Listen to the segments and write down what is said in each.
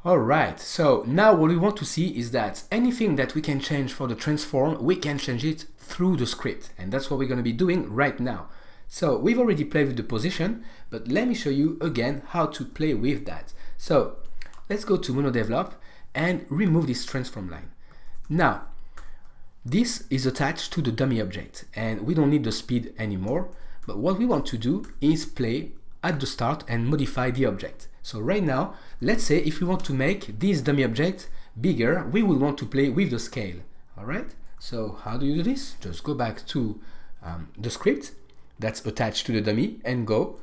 Alright, so now what we want to see is that anything that we can change for the transform, we can change it through the script. And that's what we're going to be doing right now. So we've already played with the position, but let me show you again how to play with that. So let's go to MonoDevelop and remove this transform line. Now, this is attached to the dummy object and we don't need the speed anymore. But what we want to do is play at the start and modify the object. So right now, let's say if we want to make this dummy object bigger, we will want to play with the scale. All right. So how do you do this? Just go back to the script that's attached to the dummy and go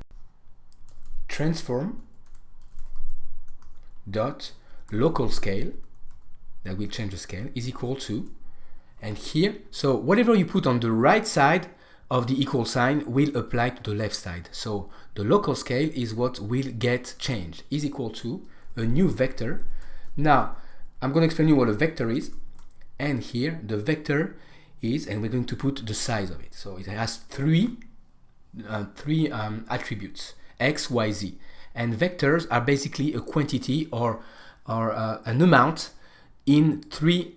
transform dot local scale, that will change the scale, is equal to, and here, so whatever you put on the right side of the equal sign will apply to the left side. So the local scale is what will get changed, is equal to a new vector. Now I'm going to explain you what a vector is, and here the vector is, and we're going to put the size of it. So it has three attributes, x, y, z, and vectors are basically a quantity or an amount in three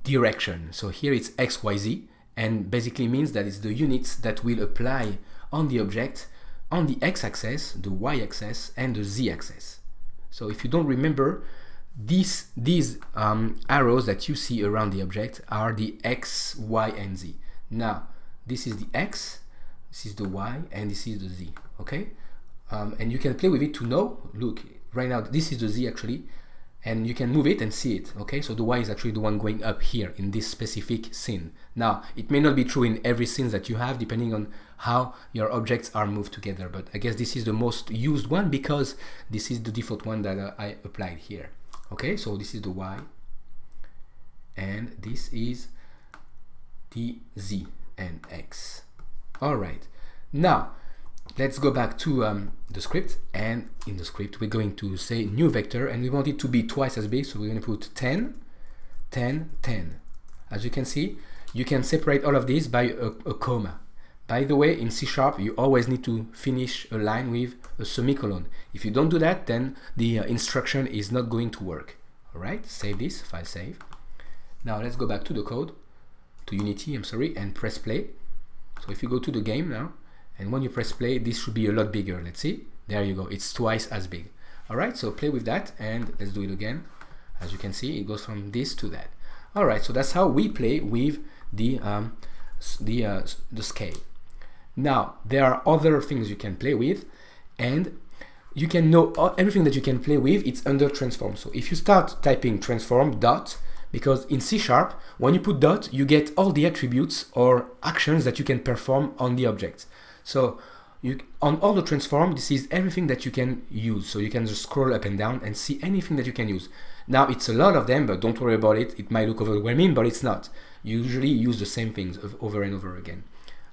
directions. So here it's x, y, z, and basically means that it's the units that will apply on the object on the x-axis, the y-axis, and the z-axis. So if you don't remember, these arrows that you see around the object are the x, y, and z. Now this is the x, this is the y, and this is the z. Okay, and you can play with it to know. Look, right now this is the z actually, and you can move it and see it. Okay, so the y is actually the one going up here in this specific scene. Now it may not be true in every scene that you have, depending on how your objects are moved together, but I guess this is the most used one because this is the default one that I applied here. Okay, so this is the y and this is the z and x. All right, now let's go back to the script, and in the script we're going to say new vector, and we want it to be twice as big, so we're going to put 10, 10, 10. As you can see, you can separate all of these by a comma. By the way, in C# you always need to finish a line with a semicolon. If you don't do that, then the instruction is not going to work. All right, save this, file save. Now let's go back to the code, to Unity, I'm sorry, and press play. So if you go to the game now, and when you press play, this should be a lot bigger. Let's see. There you go. It's twice as big. All right, so play with that, and let's do it again. As you can see, it goes from this to that. All right, so that's how we play with the scale. Now there are other things you can play with, and you can know everything that you can play with. It's under transform. So if you start typing transform dot, because in C# when you put dot, you get all the attributes or actions that you can perform on the object. So on all the transform, this is everything that you can use. So you can just scroll up and down and see anything that you can use. Now it's a lot of them, but don't worry about it. It might look overwhelming, but it's not. You usually use the same things over and over again.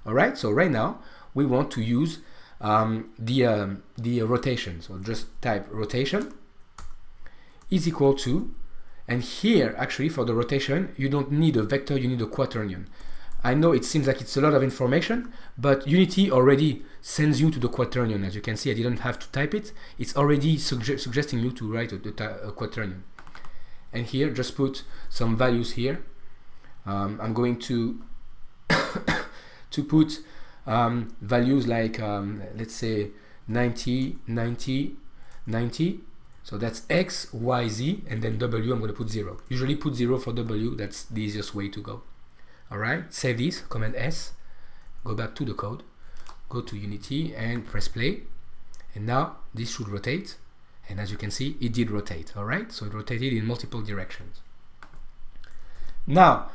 All right, so right now we want to use the rotation. So just type rotation is equal to, and here actually for the rotation you don't need a vector, you need a quaternion. I know it seems like it's a lot of information, but Unity already sends you to the quaternion. As you can see, I didn't have to type it. It's already suggesting you to write a quaternion. And here, just put some values here. I'm going to to put values like, let's say 90, 90, 90. So that's X, Y, Z, and then W, I'm going to put 0. Usually put 0 for W, that's the easiest way to go. All right, save this, Command S, go back to the code, go to Unity and press play. And now this should rotate. And as you can see, it did rotate. All right, so it rotated in multiple directions. Now,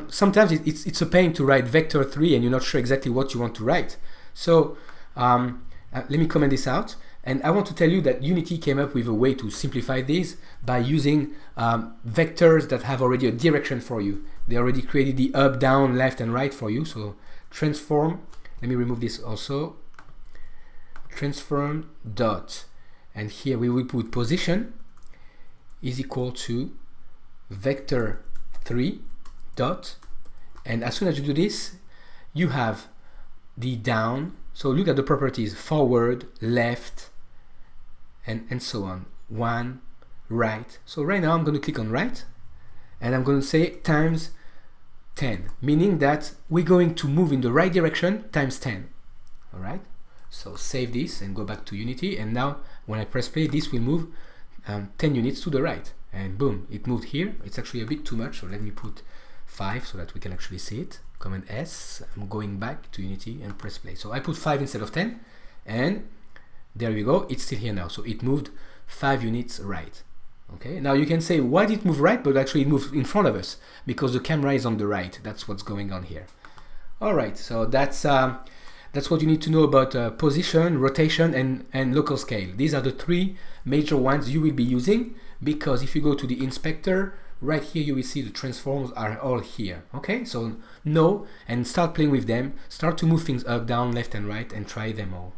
sometimes it's a pain to write vector 3 and you're not sure exactly what you want to write. So let me comment this out. And I want to tell you that Unity came up with a way to simplify this by using vectors that have already a direction for you. They already created the up, down, left, and right for you. So transform, let me remove this also. Transform dot, and here we will put position is equal to vector 3 dot, and as soon as you do this, you have the down. So look at the properties: forward, left, and so on. 1, right. So right now I'm going to click on right, and I'm going to say times 10, meaning that we're going to move in the right direction times 10. All right. So save this and go back to Unity, and now when I press play, this will move 10 units to the right, and boom, it moved here. It's actually a bit too much, so let me put 5 so that we can actually see it. Command S, I'm going back to Unity and press play. So I put 5 instead of 10, and there you go, it's still here now. So it moved 5 units right. Okay, now you can say, why did it move right? But actually it moved in front of us because the camera is on the right. That's what's going on here. All right, so that's what you need to know about position, rotation, and local scale. These are the 3 major ones you will be using, because if you go to the inspector, right here you will see the transforms are all here. Okay, so know and start playing with them, start to move things up, down, left and right, and try them all.